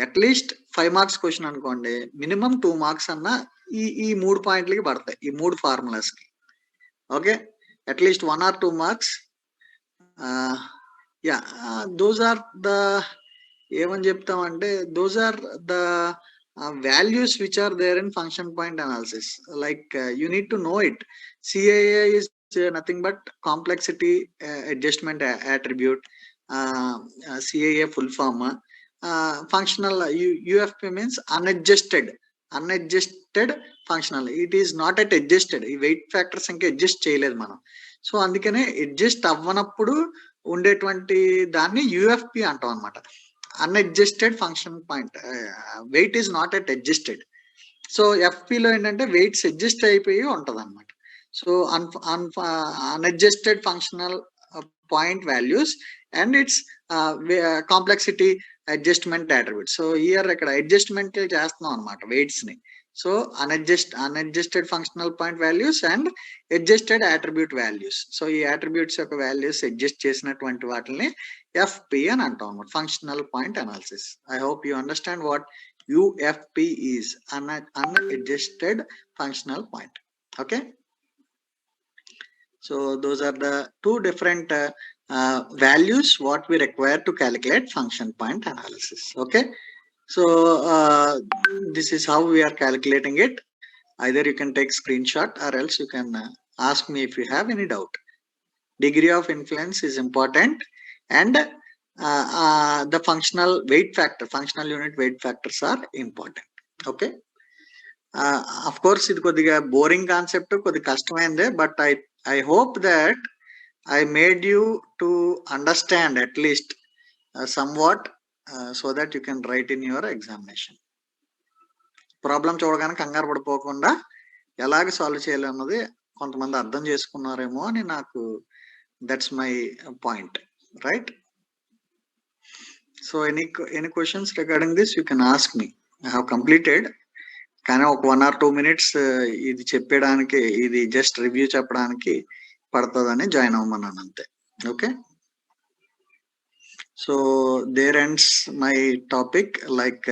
At least 5 marks question అనుకోండి, minimum 2 marks అన్న ఈ 3 పాయింట్లకి పడతాయి, ఈ 3 ఫార్ములాస్కి. Okay, at least 1 or 2 marks. Those are the, ఏమని చెప్తామంటే, those are the values which are there in function point analysis. Like you need to know it. CAA is nothing but complexity adjustment attribute. CAA full form. Functional UFP means unadjusted functional. It is not at adjusted. ఈ wait factors ఇంకా adjust చేయలేదు మనం. So అందుకనే adjust అవ్వనప్పుడు ఉండేటువంటి దాన్ని UFP అంటాం అనమాట. Unadjusted function point, weight is not at adjusted. So ఎఫ్పిలో ఏంటంటే వెయిట్స్ అడ్జస్ట్ అయిపోయి ఉంటది అనమాట. So unadjusted functional point values and its complexity adjustment attribute. So ఇయర్ ఇక్కడ అడ్జస్ట్మెంట్ చేస్తున్నాం అనమాట వెయిట్స్ ని. So unadjusted functional point values and adjusted attribute values. So ఈ అట్రిబ్యూట్స్ యొక్క వాల్యూస్ అడ్జస్ట్ చేసినటువంటి వాటిని ఎఫ్పి అని అంటాం అనమాట, functional point analysis. I hope you understand what UFP is, unadjusted functional point. Okay, so those are the two different values what we require to calculate function point analysis. Okay, so this is how we are calculating it. Either you can take screenshot or else you can ask me if you have any doubt. Degree of influence is important, and the functional weight factor, functional unit weight factors are important. Okay, of course ఇది కొద్దిగా boring concept, కొద్దిగా కష్టమైందే, but I hope that I made you to understand at least somewhat, so that you can write in your examination. Problem చూడగానే కంగారు పడిపోకుండా ఎలాగ solve చేయాలన్నది కొంతమంది అర్థం చేసుకున్నారేమో అని నాకు, that's my point, right? So any questions regarding this you can ask me. I have completed. కానీ ఒక 1 or 2 minutes ఇది చెప్పడానికి, ఇది జస్ట్ రివ్యూ చెప్పడానికి పడుతుందని జాయిన్ అవ్వమన్నాను అంతే. Okay, so there ends my topic. Like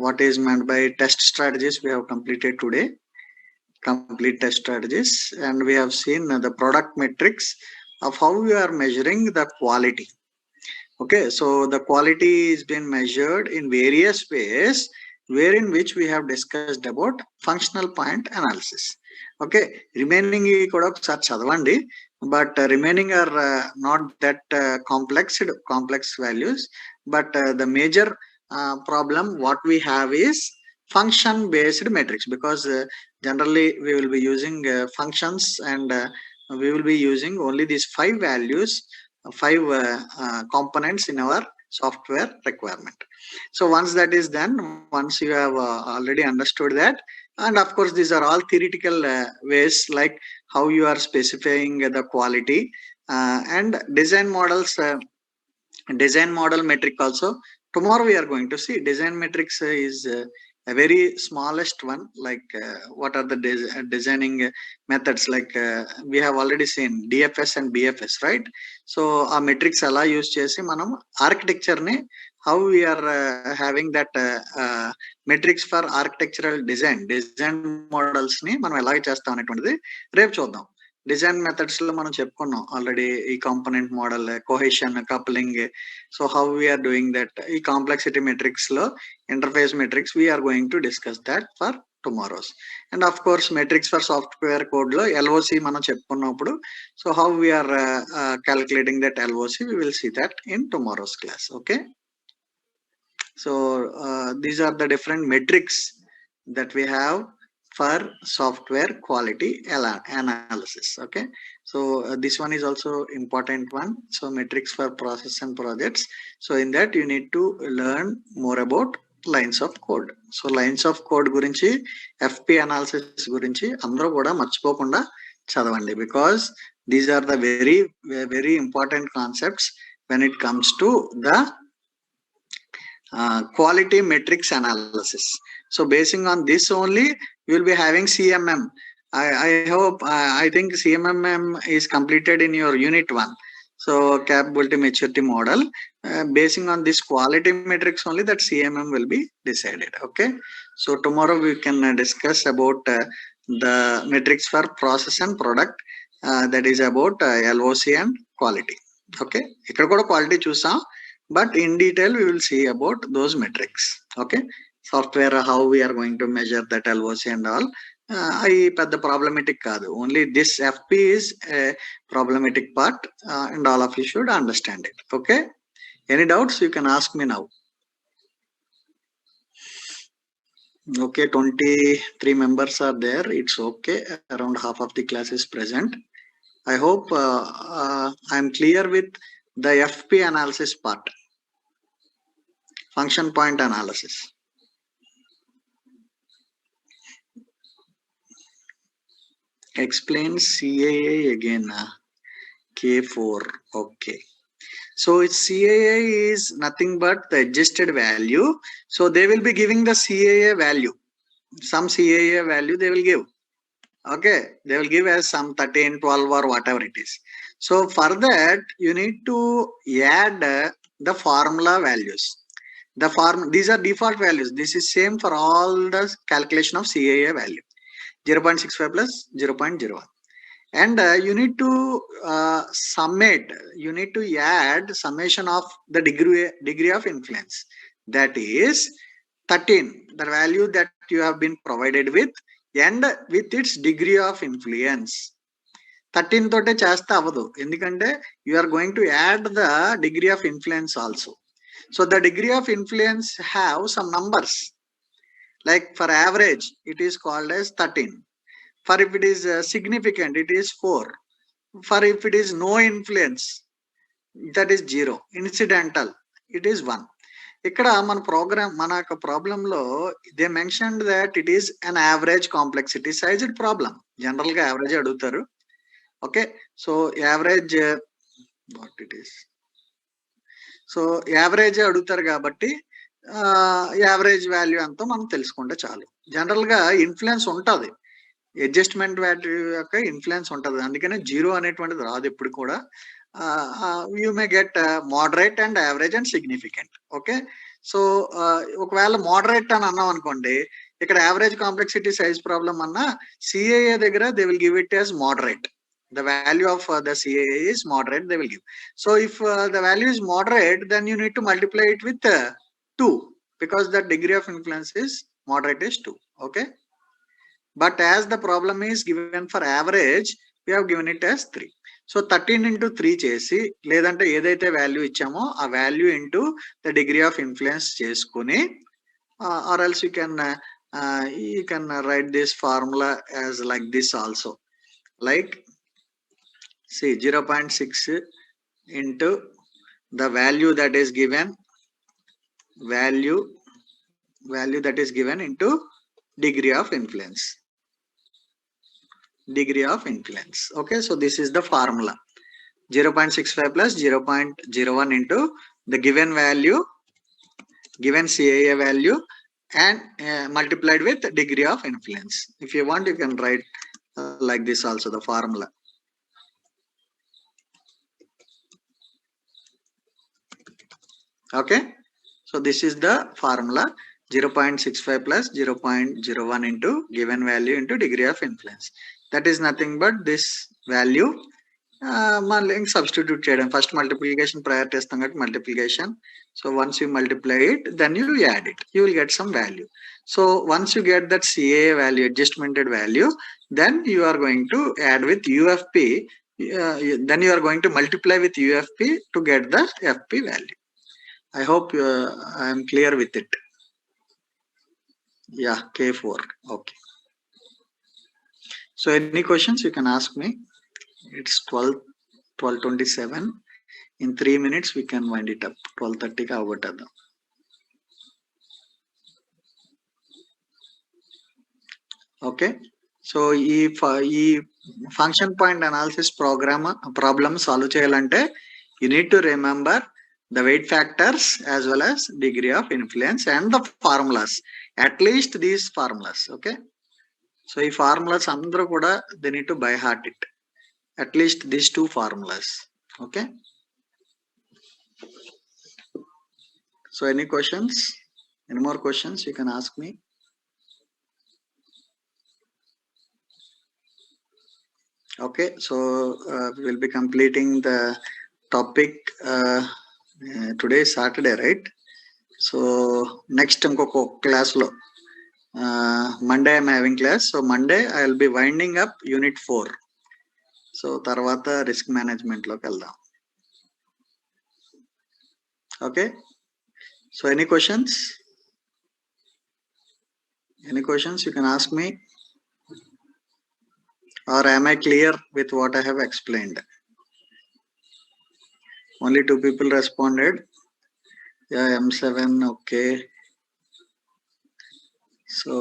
what is meant by test strategies we have completed today, complete test strategies, and we have seen the product metrics of how we are measuring the quality. Okay, so the quality is being measured in various ways, wherein which we have discussed about functional point analysis. Okay, remaining kuda okasari chadavandi, but remaining are not that complex values, but the major problem what we have is function based metrics, because generally we will be using functions, and we will be using only these 5 values, 5 components in our software requirement. So once that is done, once you have already understood that, and of course these are all theoretical ways, like how you are specifying the quality, and design models, design model metric also. Tomorrow we are going to see design metrics is a very smallest one, like what are the designing methods, like we have already seen DFS and BFS, right? So our metrics ala use chesi manam architecture ni, how we are having that metrics for architectural design models ni manam ela chestam anetondidi repu chuddam. Design methods లో మనం చెప్పుకున్నాం already, ఈ component model, cohesion, coupling. So how we are doing that, ఈ complexity metrics లో interface metrics we are going to discuss that for tomorrows. And of course metrics for software code లో LOC మనం చెప్పుకున్నప్పుడు, so how we are calculating that LOC, we will see that in tomorrow's class. Okay, so these are the different metrics that we have for software quality analysis. Okay, so this one is also important one. So metrics for process and projects. So in that you need to learn more about lines of code. So lines of code gurinchi, FP analysis gurinchi andro kuda marchipokunda chadavandi, because these are the very important concepts when it comes to the quality metrics analysis. So basing on this only you will be having CMM. I hope, I think CMM is completed in your unit 1. So capability maturity model, basing on this quality metrics only, that CMM will be decided. Okay. So tomorrow we can discuss about the metrics for process and product, that is about LOC and quality. Okay. ఇక్కడ కూడా quality చూసాం, but in detail we will see about those metrics. Okay. Software, how we are going to measure that LOC and all. I the problematic kaadu. Only this FP is a problematic part, and all of you should understand it. Okay. Any doubts you can ask me now. Okay, 23 members are there. It's okay. Around half of the class is present. I hope I'm clear with the FP analysis part, function point analysis. Explain CAA again. K4. Okay. So its CAA is nothing but the adjusted value. So they will be giving the CAA value. Some CAA value they will give. Okay. They will give as some 13, 12 or whatever it is. So for that, you need to add the formula values. These are default values. This is same for all the calculation of CAA value. 0.65 plus 0.01. And you need to you need to add summation of the degree of influence, that is 13, the value that you have been provided with, and with its degree of influence. 13 తోటే చేస్తే అవదు, ఎందుకంటే you are going to add the degree of influence also. So the degree of influence have some numbers, like for average it is called as 13. For if it is significant, it is 4. For if it is no influence, that is 0. Incidental, it is 1. ఇక్కడ మన problem లో they mentioned that it is an average complexity sized problem. General గా average అడుగుతారు. Okay. So average what it is, so average అడుగుతారు కాబట్టి average value ఎంతో మనం తెలుసుకుంటే చాలు. జనరల్ గా ఇన్ఫ్లుయెన్స్ ఉంటుంది, అడ్జస్ట్మెంట్ వాల్యూ యొక్క ఇన్ఫ్లుయెన్స్ ఉంటుంది, అందుకనే 0 అనేటువంటిది రాదు ఎప్పుడు కూడా. You may get moderate and average and significant. Okay. So ఒకవేళ మోడరేట్ అని అన్నాం అనుకోండి, ఇక్కడ యావరేజ్ కాంప్లెక్సిటీ సైజ్ ప్రాబ్లం అన్నా సిఏఏ దగ్గర they will give it as moderate. The value of the CAA is moderate, they will give. So if the value is moderate, then you need to multiply it with 2, because the degree of influence is moderate is 2. Okay. But as the problem is given for average, we have given it as 3. So 13 into 3 చేసి, లేదంటే ఏదైతే value ఇచ్చామో ఆ value into the degree of influence చేసుకుని, or else you can write this formula as like this also. Like see 0.6 into the value that is given, value that is given into degree of influence. Degree of influence. Okay. So this is the formula. 0.65 plus 0.01 into the given value, given CAA value, and multiplied with degree of influence. If you want, you can write like this also, the formula. Okay. So this is the formula. 0.65 plus 0.01 into given value into degree of influence. That is nothing but this value. Substitute చేయడం, first multiplication prior చేస్తాం కాబట్టి multiplication. So once you multiply it, then you add it, you will get some value. So once you get that CAA value, adjustmented value, then you are going to add with UFP, then you are going to multiply with UFP to get the FP value. I hope I am clear with it. Yeah, K4. Okay. So any questions you can ask me. It's 12:27. In 3 minutes we can wind it up. 12:30 ka avvatadam. Okay. So ఈ function point analysis problem solve cheyalante, you need to remember the weight factors as well as degree of influence and the formulas, at least these formulas. Okay. So ఈ formulas అందరూ కూడా they need to by heart it, at least these 2 formulas. Okay. So any questions? Any more questions you can ask me? Okay, so we will be completing the topic today is Saturday, right? So next class lo Monday I'm having class. So Monday I'll be winding up unit 4. So tarvata risk management lo keldam. Okay. So any questions? Any questions you can ask me? Or am I clear with what I have explained? Only 2 people responded. Yeah, M7, okay. So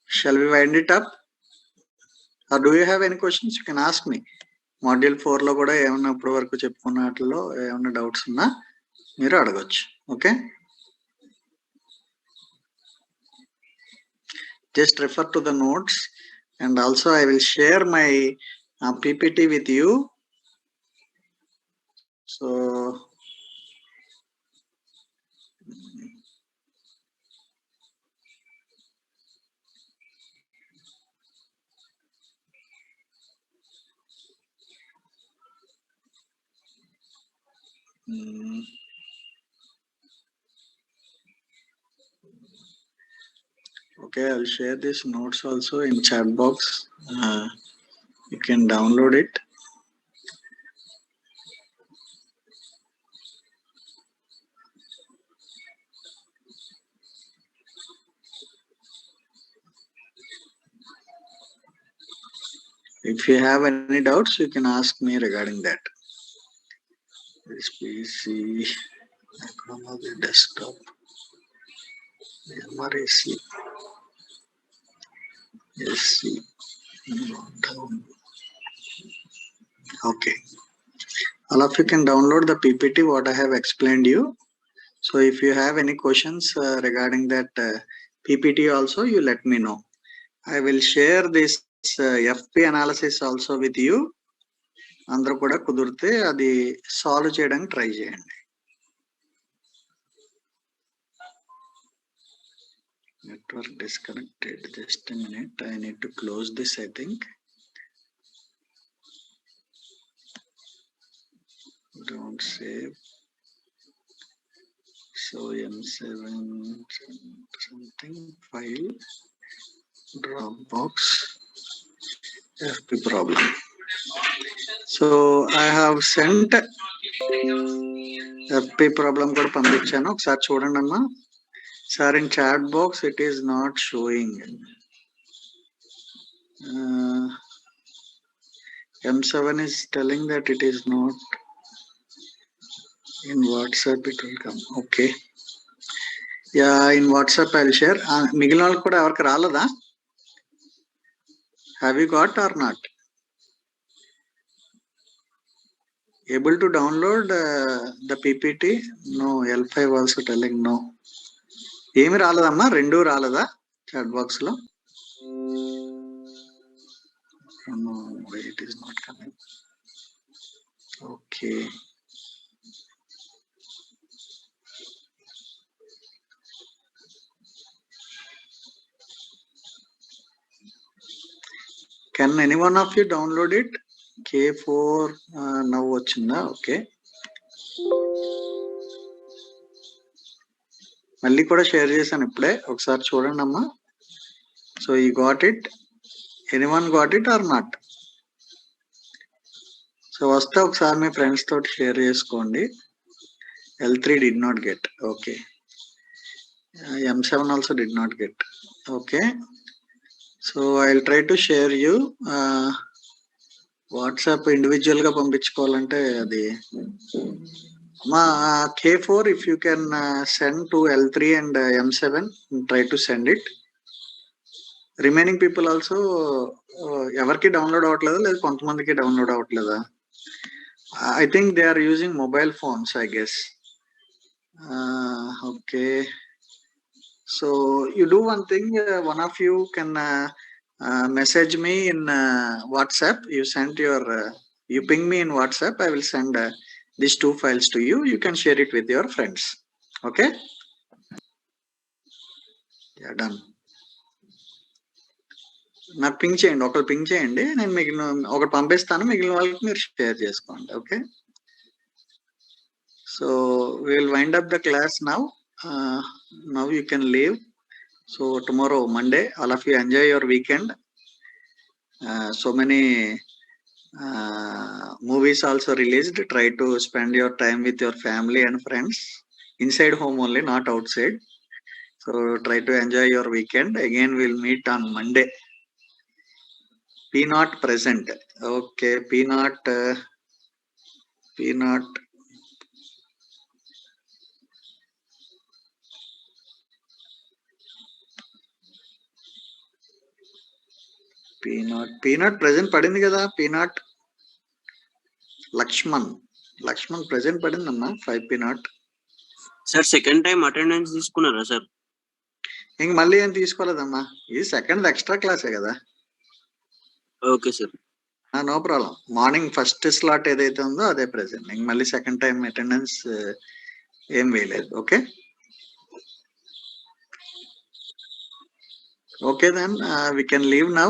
shall we wind it up? Or do you have any questions? You can ask me. Module 4 లో కూడా ఏమన్నా ఇప్పటి వరకు చెప్పుకున్న వాటిలో ఏమన్నా doubts ఉన్నా మీరు అడగొచ్చు. Okay, just refer to the notes, and also I will share my PPT with you. So okay, I'll share these notes also in chat box. You can download it. If you have any doubts, you can ask me regarding that. This PC, desktop, MRAC, SC. Okay, all of you can download the PPT what I have explained you. So if you have any questions regarding that PPT also, you let me know. I will share this FP analysis also with you. అందరూ కూడా కుదిరితే అది solve చేయడానికి try చేయండి. Network disconnected. Just a minute. I need to close this, I think. Don't save. So M7 something file, Dropbox, FP problem. So I have sent FP problem కూడా పంపించాను, ఒకసారి చూడండి అమ్మా. Sir, in chat box it is not showing. M7 is telling that it is not in WhatsApp. It will come. Okay. Yeah, in WhatsApp I'll share. మిగిలిన వాళ్ళకి కూడా ఎవరికి రాలేదా? Have you got or not? Able to download the PPT? No. L5 also telling no. ఏమి రాలేదమ్మా? రెండు రాలేదా chat box లో? No, it is not coming. Okay. Can any one of you download it? K4 now వచ్చిందా? Okay, మళ్ళీ కూడా share చేశాను ఇప్పుడే, ఒకసారి చూడండి అమ్మా. So you got it? Anyone got it or not? So వస్తే ఒకసారి మీ ఫ్రెండ్స్ తోటి షేర్ చేసుకోండి. L3 did not get. Okay. M7 also did not get. Okay. So I'll try to share you. WhatsApp individual గా పంపించుకోవాలంటే అది మా K4 if you can send to L3 and M7, try to send it. Remaining people also ఎవరికి download అవ్వట్లేదా లేదా కొంతమందికి download అవ్వట్లేదా? I think they are using mobile phones, I guess. Okay. So you do one thing, one of you can message me in WhatsApp. You sent your You ping me in WhatsApp. I will send these 2 files to you. You can share it with your friends. Okay? Yeah, done. నాకు ping చేయండి, ఒకరు ping చేయండి, నేను మిగిలిన ఒకటి పంపిస్తాను, మిగిలిన వాళ్ళకి మీరు షేర్ చేసుకోండి. Okay, so will wind up the class now. Now you can leave. So tomorrow Monday, all of you enjoy your weekend. So many movies also released. Try to spend your time with your family and friends inside home only, not outside. So try to enjoy your weekend. Again we'll meet on Monday. P not present. Okay, P not P not present padindi kada. P not Lakshman present padindamma. 5 P not. Sir second time attendance తీసుకున్నారా sir? ఇంక మళ్ళీ ఏం తీసుకోలేదమ్మా, ఇది second extra క్లాసే కదా. Okay sir, no problem. Morning first slot ఏదైతే ఉందో అదే ప్రెసెంట్. ఇంక మళ్ళీ సెకండ్ టైం అటెండెన్స్ ఏం వేయలేదు. Okay okay, then we can leave now.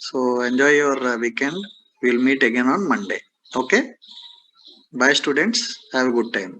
So enjoy your weekend. We'll meet again on Monday. Okay, bye students, have a good time.